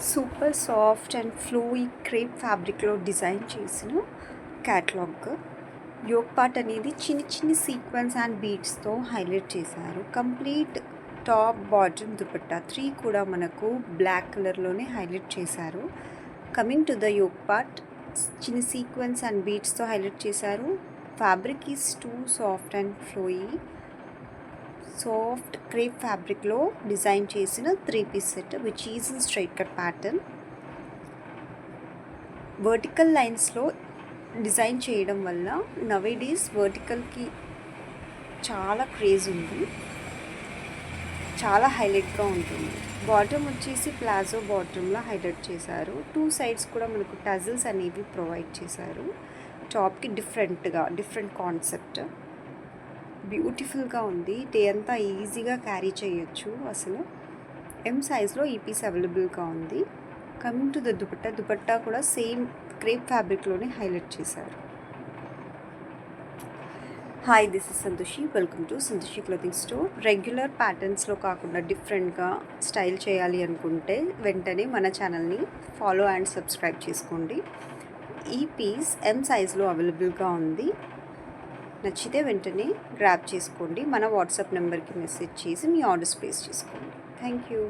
Super soft and flowy crepe ఫ్యాబ్రిక్లో design చేసిన catalogue. Yoke part అనేది చిన్ని చిన్ని సీక్వెన్స్ అండ్ బీడ్స్తో హైలైట్ చేశారు. కంప్లీట్ టాప్ బాటమ్ దుపట్టా 3 కూడా మనకు బ్లాక్ కలర్లోనే హైలైట్ చేశారు. Coming to the yoke part, చిన్ని సీక్వెన్స్ అండ్ బీడ్స్తో హైలైట్ చేశారు. Fabric is too soft and flowy. Soft crepe ఫ్యాబ్రిక్లో డిజైన్ చేసిన 3 piece set which is in straight cut pattern. Vertical లైన్స్లో డిజైన్ చేయడం వల్ల నవేడేస్ వర్టికల్కి చాలా క్రేజ్ ఉంది, చాలా హైలైట్గా ఉంటుంది. బాటమ్ వచ్చేసి ప్లాజో బాటంలో హైలైట్ చేశారు. 2 సైడ్స్ కూడా మనకు టజిల్స్ అనేవి ప్రొవైడ్ చేశారు. టాప్కి డిఫరెంట్ కాన్సెప్ట్, బ్యూటిఫుల్గా ఉంది. డే అంతా ఈజీగా క్యారీ చేయొచ్చు. అసలు ఎం సైజ్లో ఈ పీస్ అవైలబుల్గా ఉంది. కమింగ్ టు ద దుపట్టా కూడా సేమ్ క్రేప్ ఫ్యాబ్రిక్లోనే హైలైట్ చేశారు. Hi, this is Santoshi. Welcome to Santoshi clothing store. Regular ప్యాటర్న్స్లో కాకుండా డిఫరెంట్గా స్టైల్ చేయాలి అనుకుంటే వెంటనే మన ఛానల్ని ఫాలో అండ్ సబ్స్క్రైబ్ చేసుకోండి. ఈ పీస్ ఎం సైజ్లో అవైలబుల్గా ఉంది. నచ్చితే వెంటనే గ్రాబ్ చేసుకోండి. మన వాట్సాప్ నెంబర్కి మెసేజ్ చేసి మీ ఆర్డర్స్ ప్లేస్ చేసుకోండి. Thank you.